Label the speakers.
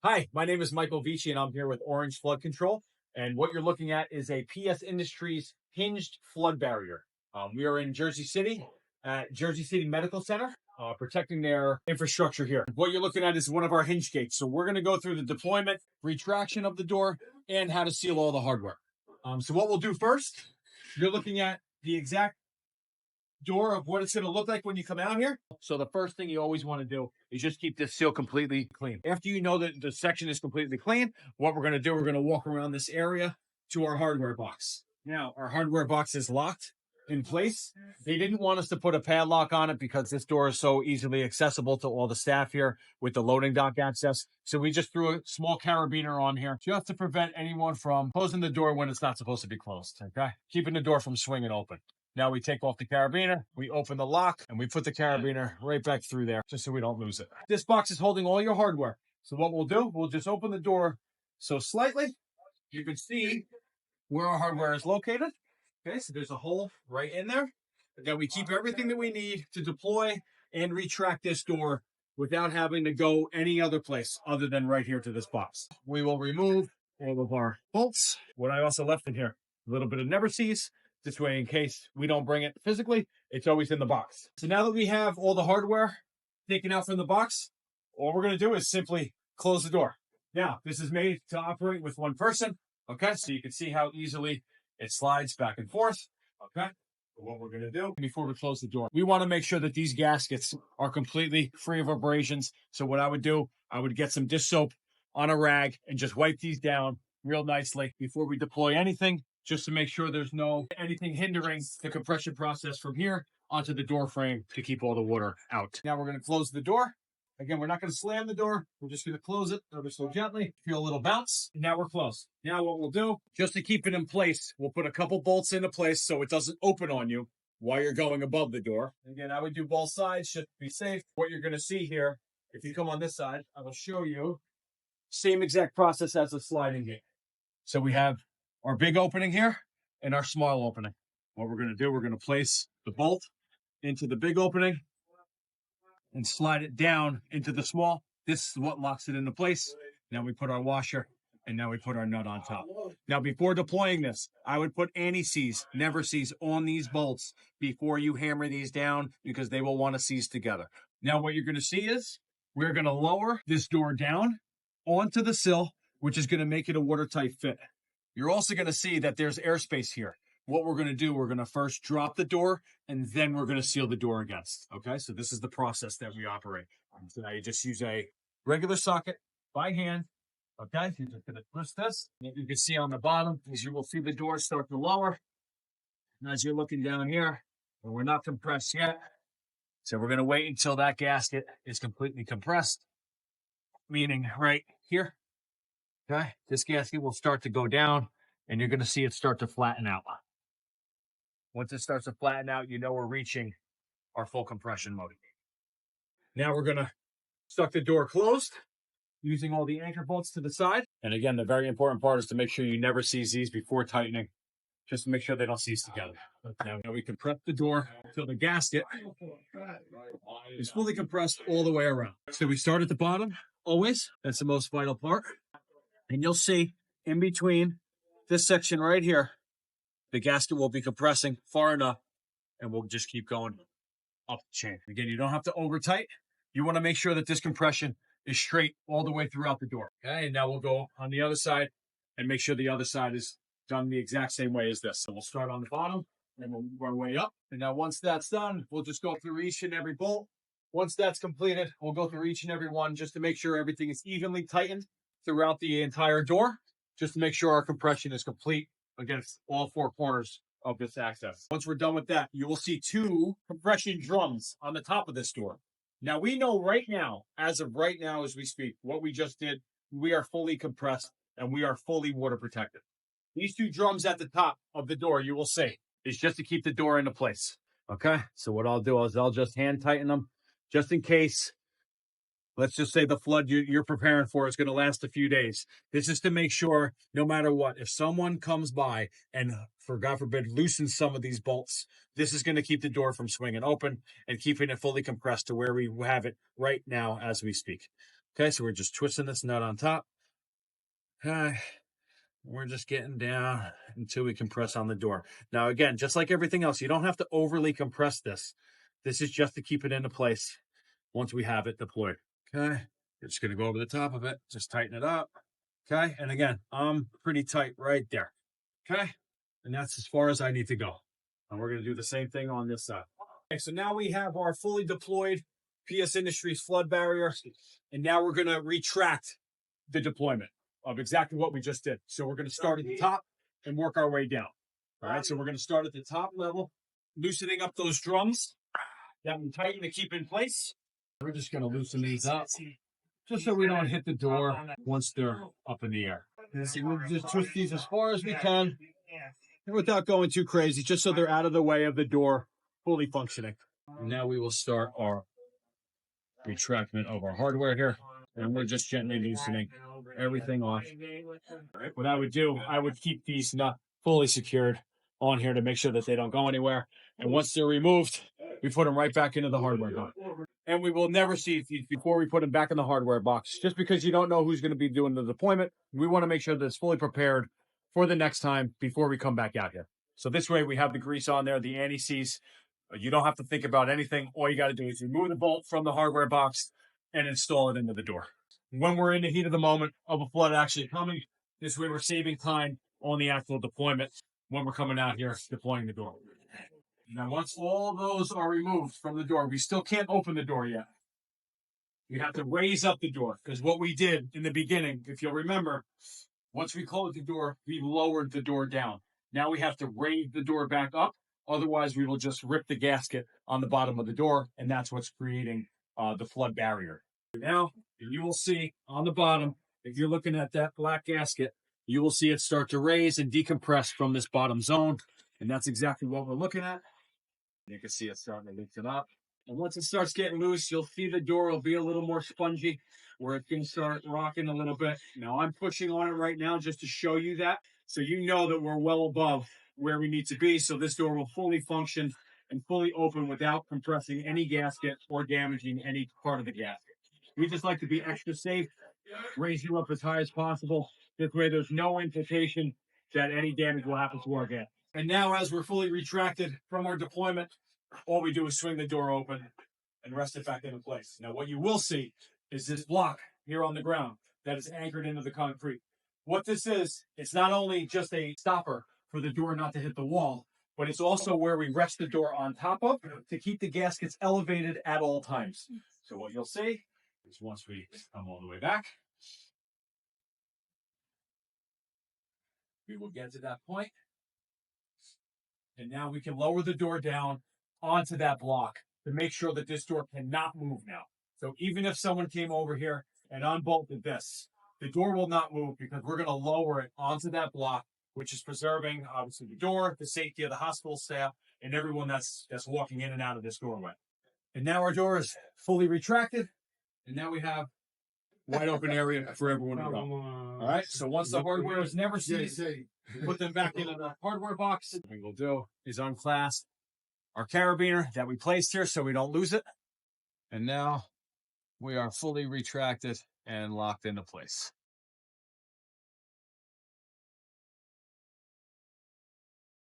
Speaker 1: Hi, my name is Michael Vici, and I'm here with Orange Flood Control. And what you're looking at is a PS Industries hinged flood barrier. We are in Jersey City at Jersey City Medical Center, protecting their infrastructure here. What you're looking at is one of our hinge gates. So we're going to go through the deployment, retraction of the door, and how to seal all the hardware. So what we'll do first, you're looking at the exact door of what it's going to look like when you come out here. So the first thing you always want to do is just keep this seal completely clean. After you know that the section is completely clean, what we're going to do, we're going to walk around this area to our hardware box. Now, our hardware box is locked in place. They didn't want us to put a padlock on it because this door is so easily accessible to all the staff here with the loading dock access. So we just threw a small carabiner on here just to prevent anyone from closing the door when it's not supposed to be closed, okay? Keeping the door from swinging open. Now we take off the carabiner, we open the lock, and we put the carabiner right back through there just so we don't lose it. This box is holding all your hardware. So what we'll do, we'll just open the door so slightly. You can see where our hardware is located. Okay, so there's a hole right in there. And then we keep everything that we need to deploy and retract this door without having to go any other place other than right here to this box. We will remove all of our bolts. What I also left in here, a little bit of never sees. This way, in case we don't bring it physically, it's always in the box. So now that we have all the hardware taken out from the box, all we're going to do is simply close the door. Now, this is made to operate with one person. Okay, so you can see how easily it slides back and forth. Okay, so what we're going to do before we close the door, we want to make sure that these gaskets are completely free of abrasions. So what I would do, I would get some dish soap on a rag and just wipe these down real nicely before we deploy anything, just to make sure there's no anything hindering the compression process from here onto the door frame to keep all the water out. Now we're going to close the door. Again, we're not going to slam the door. We're just going to close it ever so gently. Feel a little bounce. And now we're closed. Now what we'll do, just to keep it in place, we'll put a couple bolts into place so it doesn't open on you while you're going above the door. Again, I would do both sides just to be safe. What you're going to see here, if you come on this side, I will show you same exact process as a sliding gate. So we have our big opening here and our small opening. What we're going to do, we're going to place the bolt into the big opening and slide it down into the small. This is what locks it into place. Now we put our washer and now we put our nut on top. Now before deploying this, I would put anti-seize, never seize on these bolts before you hammer these down because they will want to seize together. Now what you're going to see is we're going to lower this door down onto the sill, which is going to make it a watertight fit. You're also going to see that there's airspace here. What we're going to do, we're going to first drop the door and then we're going to seal the door against. Okay, so this is the process that we operate. So now you just use a regular socket by hand. Okay, you're just going to twist this. You can see on the bottom, as you will see the door start to lower. And as you're looking down here, we're not compressed yet. So we're going to wait until that gasket is completely compressed, meaning right here. Okay, this gasket will start to go down and you're going to see it start to flatten out. Once it starts to flatten out, you know we're reaching our full compression mode. Now we're going to stuck the door closed using all the anchor bolts to the side. And again, the very important part is to make sure you never seize these before tightening, just to make sure they don't seize together. Now we compress the door until the gasket is fully compressed all the way around. So we start at the bottom, always. That's the most vital part. And you'll see in between this section right here, the gasket will be compressing far enough and we'll just keep going up the chain. Again, you don't have to over tight. You want to make sure that this compression is straight all the way throughout the door. Okay, and now we'll go on the other side and make sure the other side is done the exact same way as this. So we'll start on the bottom and we'll move our way up. And now once that's done, we'll just go through each and every bolt. Once that's completed, we'll go through each and every one just to make sure everything is evenly tightened throughout the entire door, just to make sure our compression is complete against all four corners of this access. Once we're done with that, you will see two compression drums on the top of this door. Now we know right now, as of right now as we speak, what we just did, we are fully compressed and we are fully water protected. These two drums at the top of the door, you will see, is just to keep the door into place. Okay, so what I'll do is I'll just hand tighten them just in case. Let's just say the flood you're preparing for is going to last a few days. This is to make sure, no matter what, if someone comes by and, for God forbid, loosens some of these bolts, this is going to keep the door from swinging open and keeping it fully compressed to where we have it right now as we speak. Okay, so we're just twisting this nut on top. Okay, we're just getting down until we compress on the door. Now, again, just like everything else, you don't have to overly compress this. This is just to keep it into place once we have it deployed. Okay, we're just gonna go over the top of it, just tighten it up. Okay, and again, I'm pretty tight right there. Okay, and that's as far as I need to go. And we're gonna do the same thing on this side. Okay, so now we have our fully deployed PS Industries flood barrier, and now we're gonna retract the deployment of exactly what we just did. So we're gonna start at the top and work our way down. All right, so we're gonna start at the top level, loosening up those drums that we tighten to keep in place. We're just gonna loosen these up, just so we don't hit the door once they're up in the air. So we'll just twist these as far as we can, and without going too crazy, just so they're out of the way of the door, fully functioning. And now we will start our retractment of our hardware here, and we're just gently loosening everything off. What I would do, I would keep these not fully secured on here to make sure that they don't go anywhere. And once they're removed, we put them right back into the hardware box. And we will never see these before we put them back in the hardware box, just because you don't know who's going to be doing the deployment. We want to make sure that it's fully prepared for the next time before we come back out here. So this way we have the grease on there, the anti-seize. You don't have to think about anything. All you got to do is remove the bolt from the hardware box and install it into the door. When we're in the heat of the moment of a flood actually coming, this way we're saving time on the actual deployment when we're coming out here deploying the door. Now, once all those are removed from the door, we still can't open the door yet. We have to raise up the door, because what we did in the beginning, if you'll remember, once we closed the door, we lowered the door down. Now we have to raise the door back up. Otherwise, we will just rip the gasket on the bottom of the door, and that's what's creating the flood barrier. Now, you will see on the bottom, if you're looking at that black gasket, you will see it start to raise and decompress from this bottom zone, and that's exactly what we're looking at. You can see it starting to loosen up. And once it starts getting loose, you'll see the door will be a little more spongy, where it's going to start rocking a little bit. Now, I'm pushing on it right now just to show you that, so you know that we're well above where we need to be, so this door will fully function and fully open without compressing any gasket or damaging any part of the gasket. We just like to be extra safe, raise you up as high as possible. This way there's no implication that any damage will happen to our gasket. And now, as we're fully retracted from our deployment, all we do is swing the door open and rest it back into place. Now, what you will see is this block here on the ground that is anchored into the concrete. What this is, it's not only just a stopper for the door not to hit the wall, but it's also where we rest the door on top of to keep the gaskets elevated at all times. So what you'll see is once we come all the way back, we will get to that point. And now we can lower the door down onto that block to make sure that this door cannot move now. So even if someone came over here and unbolted this, the door will not move because we're going to lower it onto that block, which is preserving, obviously, the door, the safety of the hospital staff, and everyone that's walking in and out of this doorway. And now our door is fully retracted, and now we have wide open area for everyone to go. All right, so once the hardware is never seized, put them back into the hardware box. What we'll do is unclasp our carabiner that we placed here so we don't lose it. And now we are fully retracted and locked into place.